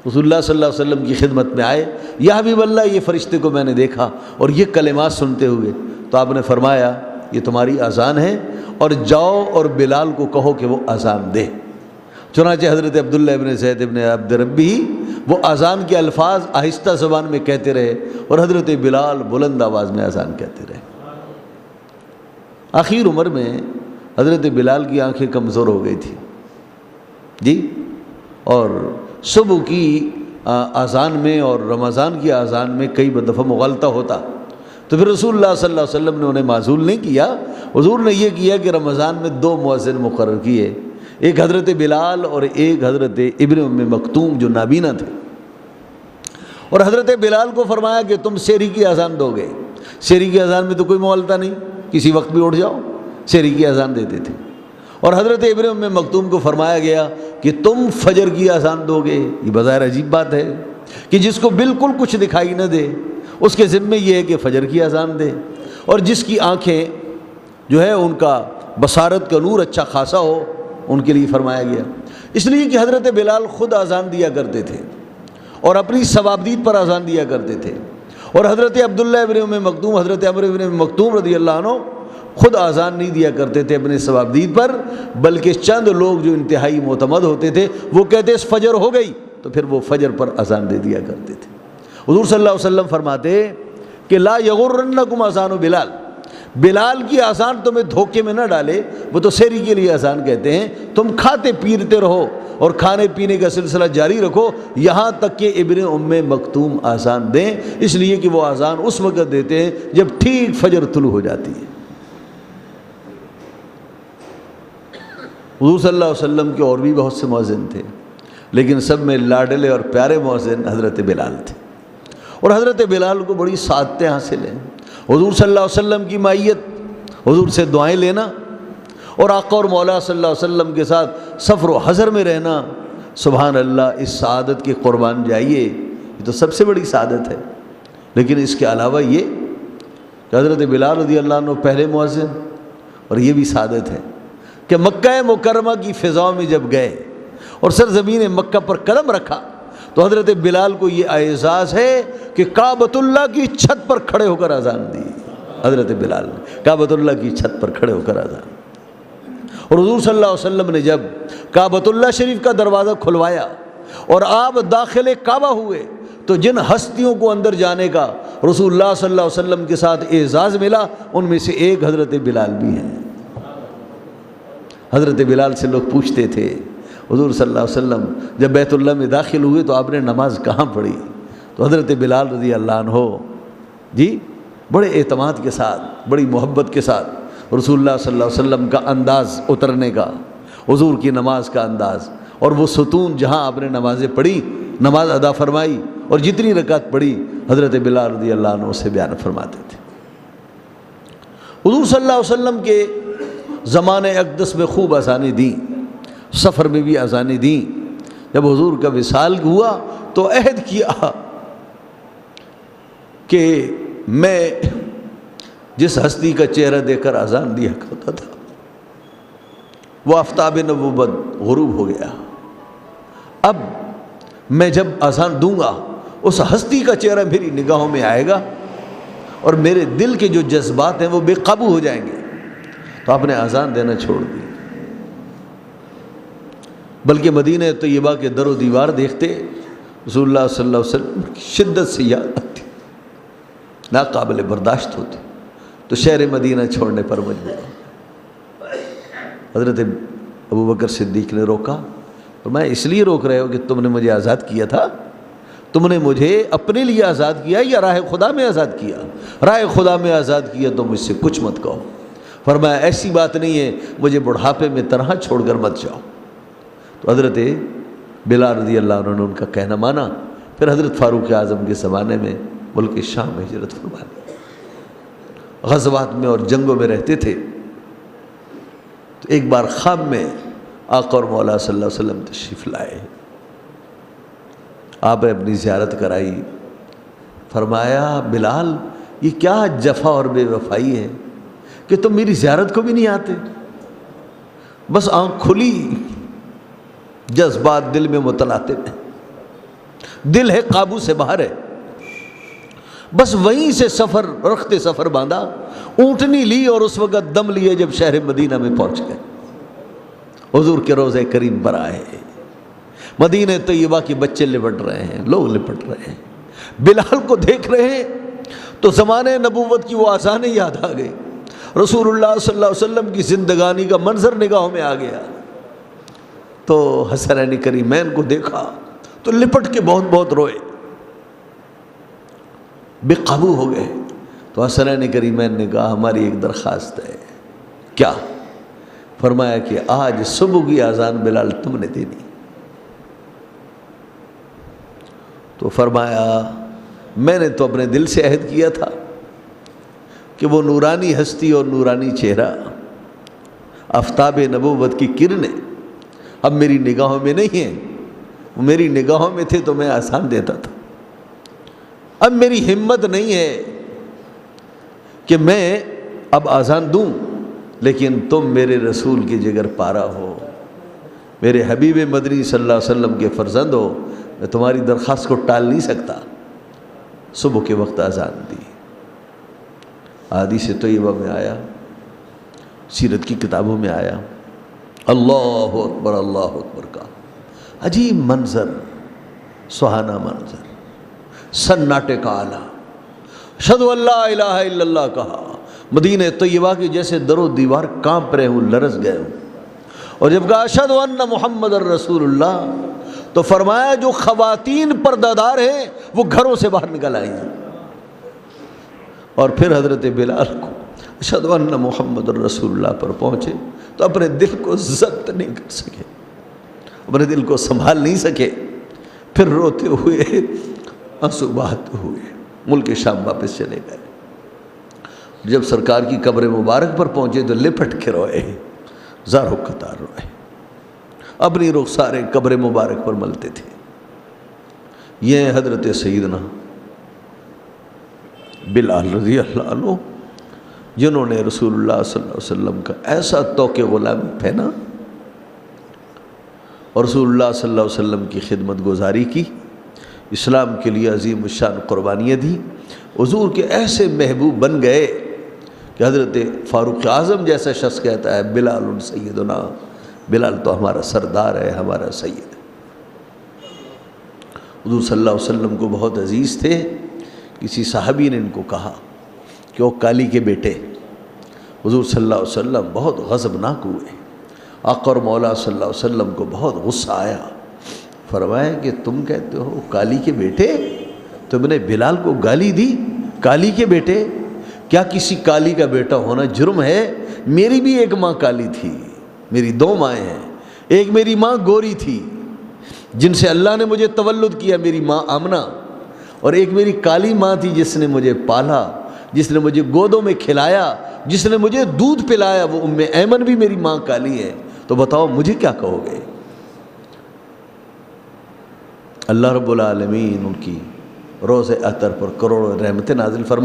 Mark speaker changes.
Speaker 1: رسول اللہ صلی اللہ علیہ وسلم کی خدمت میں آئے، یا حبیب اللہ یہ فرشتے کو میں نے دیکھا اور یہ کلمات سنتے ہوئے، تو آپ نے فرمایا یہ تمہاری اذان ہے، اور جاؤ اور بلال کو کہو کہ وہ اذان دے۔ چنانچہ حضرت عبداللہ ابن زید ابن عبد ربی وہ اذان کے الفاظ آہستہ زبان میں کہتے رہے، اور حضرت بلال بلند آواز میں اذان کہتے رہے۔ آخر عمر میں حضرت بلال کی آنکھیں کمزور ہو گئی تھیں جی، اور صبح کی اذان میں اور رمضان کی اذان میں کئی دفعہ مغالطہ ہوتا، تو پھر رسول اللہ صلی اللہ علیہ وسلم نے انہیں معزول نہیں کیا، حضور نے یہ کیا کہ رمضان میں 2 مؤذن مقرر کیے، ایک حضرت بلال اور ایک حضرت ابن ام مکتوم جو نابینا تھے، اور حضرت بلال کو فرمایا کہ تم سحری کی اذان دو گے۔ سحری کی اذان میں تو کوئی مغالطہ نہیں، کسی وقت بھی اٹھ جاؤ، سحری کی اذان دیتے تھے۔ اور حضرت ابن ام مکتوم کو فرمایا گیا کہ تم فجر کی اذان دو گے۔ یہ بظاہر عجیب بات ہے کہ جس کو بالکل کچھ دکھائی نہ دے اس کے ذمے یہ ہے کہ فجر کی اذان دے، اور جس کی آنکھیں جو ہے ان کا بصارت کا نور اچھا خاصا ہو ان کے لیے فرمایا گیا۔ اس لیے کہ حضرت بلال خود اذان دیا کرتے تھے اور اپنی ثوابدید پر اذان دیا کرتے تھے، اور حضرت عبداللہ ابن ام مکتوم، حضرت عمر ابن ام مکتوم رضی اللہ عنہ خود اذان نہیں دیا کرتے تھے اپنے ثوابدید پر، بلکہ چند لوگ جو انتہائی معتمد ہوتے تھے وہ کہتے فجر ہو گئی تو پھر وہ فجر پر اذان دے دیا کرتے تھے۔ حضور صلی اللہ علیہ وسلم فرماتے کہ لا یغرنکم اذان بلال، بلال کی اذان تمہیں دھوکے میں نہ ڈالے، وہ تو سحری کے لیے اذان کہتے ہیں، تم کھاتے پیتے رہو اور کھانے پینے کا سلسلہ جاری رکھو یہاں تک کہ ابن ام مکتوم اذان دیں، اس لیے کہ وہ اذان اس وقت دیتے ہیں جب ٹھیک فجر طلوع ہو جاتی ہے۔ حضور صلی اللہ علیہ وسلم کے اور بھی بہت سے مؤذن تھے، لیکن سب میں لاڈلے اور پیارے مؤذن حضرت بلال تھے، اور حضرت بلال کو بڑی سعادتیں حاصل ہیں۔ حضور صلی اللہ علیہ وسلم کی معیت، حضور سے دعائیں لینا، اور آقا اور مولا صلی اللہ علیہ وسلم کے ساتھ سفر و حضر میں رہنا، سبحان اللہ، اس سعادت کے قربان جائیے، یہ تو سب سے بڑی سعادت ہے۔ لیکن اس کے علاوہ یہ کہ حضرت بلال رضی اللہ عنہ پہلے مؤذن، اور یہ بھی سعادت ہے کہ مکہ مکرمہ کی فضاؤں میں جب گئے اور سرزمین مکہ پر قدم رکھا تو حضرت بلال کو یہ اعزاز ہے کہ کعبۃ اللہ کی چھت پر کھڑے ہو کر اذان دی۔ حضرت بلال نے کعبۃ اللہ کی چھت پر کھڑے ہو کر اذان، اور حضور صلی اللہ علیہ وسلم نے جب کعبۃ اللہ شریف کا دروازہ کھلوایا اور آپ داخل کعبہ ہوئے تو جن ہستیوں کو اندر جانے کا رسول اللہ صلی اللہ علیہ وسلم کے ساتھ اعزاز ملا ان میں سے ایک حضرت بلال بھی ہیں۔ حضرت بلال سے لوگ پوچھتے تھے حضور صلی اللہ علیہ وسلم جب بیت اللہ میں داخل ہوئے تو آپ نے نماز کہاں پڑھی؟ تو حضرت بلال رضی اللہ عنہ جی بڑے اعتماد کے ساتھ، بڑی محبت کے ساتھ رسول اللہ صلی اللہ علیہ وسلم کا انداز اترنے کا، حضور کی نماز کا انداز، اور وہ ستون جہاں آپ نے نمازیں پڑھی، نماز ادا فرمائی اور جتنی رکعت پڑھی حضرت بلال رضی اللہ عنہ سے بیان فرماتے تھے۔ حضور صلی اللہ علیہ وسلم کے زمانۂ اقدس میں خوب اذانیں دیں، سفر میں بھی اذانیں دیں۔ جب حضور کا وصال ہوا تو عہد کیا کہ میں جس ہستی کا چہرہ دے کر اذان دیا کرتا تھا وہ آفتاب نبوت غروب ہو گیا، اب میں جب اذان دوں گا اس ہستی کا چہرہ میری نگاہوں میں آئے گا اور میرے دل کے جو جذبات ہیں وہ بے قابو ہو جائیں گے۔ تو آپ نے اذان دینا چھوڑ دی، بلکہ مدینہ طیبہ کے در و دیوار دیکھتے رسول اللہ صلی اللہ علیہ وسلم کی شدت سے یاد آتی، ناقابل برداشت ہوتی، تو شہر مدینہ چھوڑنے پر مجبور ہو۔ حضرت ابوبکر صدیق نے روکا، فرمایا اس لیے روک رہے ہو کہ تم نے مجھے آزاد کیا تھا؟ تم نے مجھے اپنے لیے آزاد کیا یا راہ خدا میں آزاد کیا؟ راہ خدا میں آزاد کیا تو مجھ سے کچھ مت کہو۔ فرمایا ایسی بات نہیں ہے، مجھے بڑھاپے میں تنہا چھوڑ کر مت جاؤ۔ تو حضرت بلال رضی اللہ عنہ نے ان کا کہنا مانا، پھر حضرت فاروق اعظم کے زمانے میں ملک شام میں ہجرت فرما لی، غزوات میں اور جنگوں میں رہتے تھے۔ تو ایک بار خواب میں آقا اور مولا صلی اللہ علیہ وسلم تشریف لائے، آپ نے اپنی زیارت کرائی، فرمایا بلال یہ کیا جفا اور بے وفائی ہے کہ تم میری زیارت کو بھی نہیں آتے؟ بس آنکھ کھلی، جذبات دل میں متلاطم ہیں، دل ہے قابو سے باہر ہے. بس وہیں سے سفر رخت سفر باندھا، اونٹنی لی اور اس وقت دم لیے جب شہر مدینہ میں پہنچ گئے. حضور کے روضہ کریم پر آئے، مدینہ طیبہ کے بچے لپٹ رہے ہیں، لوگ لپٹ رہے ہیں. بلال کو دیکھ رہے ہیں تو زمانے نبوت کی وہ آذانیں یاد آ گئی. رسول اللہ صلی اللہ علیہ وسلم کی زندگانی کا منظر نگاہوں میں آ گیا. تو حسنین کریمین کو دیکھا تو لپٹ کے بہت بہت روئے، بے قابو ہو گئے. تو حسنین کریمین نے کہا ہماری ایک درخواست ہے. کیا؟ فرمایا کہ آج صبح کی اذان بلال تم نے دینی. تو فرمایا میں نے تو اپنے دل سے عہد کیا تھا کہ وہ نورانی ہستی اور نورانی چہرہ، آفتاب نبوت کی کرنیں اب میری نگاہوں میں نہیں ہیں. وہ میری نگاہوں میں تھے تو میں اذان دیتا تھا. اب میری ہمت نہیں ہے کہ میں اب اذان دوں، لیکن تم میرے رسول کے جگر پارا ہو، میرے حبیب مدنی صلی اللہ علیہ وسلم کے فرزند ہو، میں تمہاری درخواست کو ٹال نہیں سکتا. صبح کے وقت اذان دی. حدیث طیبہ میں آیا، سیرت کی کتابوں میں آیا، اللہ اکبر کا عجیب منظر، سہانا منظر، سناٹے کا آلہ. اشہد ان لا الہ الا اللہ کہا. مدینہ طیبہ کی جیسے در و دیوار کانپ رہے ہوں، لرز گئے ہوں. اور جب کہا اشہد ان محمد الرسول اللہ تو فرمایا جو خواتین پردہ دار ہیں وہ گھروں سے باہر نکل آئی ہیں. اور پھر حضرت بلال کو اشہد ان محمد الرسول اللہ پر پہنچے تو اپنے دل کو ضبط نہیں کر سکے، اپنے دل کو سنبھال نہیں سکے. پھر روتے ہوئے آنسو بہاتے ہوئے ملک شام واپس چلے گئے. جب سرکار کی قبر مبارک پر پہنچے تو لپٹ کے روئے، زاروں قطار روئے، اپنی رخساریں قبر مبارک پر ملتے تھے. یہ حضرت سیدنا بلال رضی اللہ عنہ جنہوں نے رسول اللہ صلی اللہ علیہ وسلم کا ایسا توق غلامی پہنا اور رسول اللہ صلی اللہ علیہ وسلم کی خدمت گزاری کی، اسلام کے لیے عظیم الشان قربانیاں دی. حضور کے ایسے محبوب بن گئے کہ حضرت فاروق اعظم جیسا شخص کہتا ہے بلال سیدنا، بلال تو ہمارا سردار ہے، ہمارا سید ہے. حضور صلی اللہ علیہ وسلم کو بہت عزیز تھے. کسی صحابی نے ان کو کہا کہ وہ کالی کے بیٹے. حضور صلی اللہ علیہ وسلم بہت غضبناک ہوئے. آقا اور مولا صلی اللہ علیہ وسلم کو بہت غصہ آیا. فرمایا کہ تم کہتے ہو کالی کے بیٹے؟ تم نے بلال کو گالی دی کالی کے بیٹے؟ کیا کسی کالی کا بیٹا ہونا جرم ہے؟ میری بھی ایک ماں کالی تھی، میری دو مائیں ہیں. ایک میری ماں گوری تھی جن سے اللہ نے مجھے تولد کیا، میری ماں آمنہ، اور ایک میری کالی ماں تھی جس نے مجھے پالا، جس نے مجھے گودوں میں کھلایا، جس نے مجھے دودھ پلایا، وہ ام ایمن بھی میری ماں کالی ہے. تو بتاؤ مجھے کیا کہو گے؟ اللہ رب العالمین ان کی روز اطہر پر کروڑوں رحمتیں نازل فرما.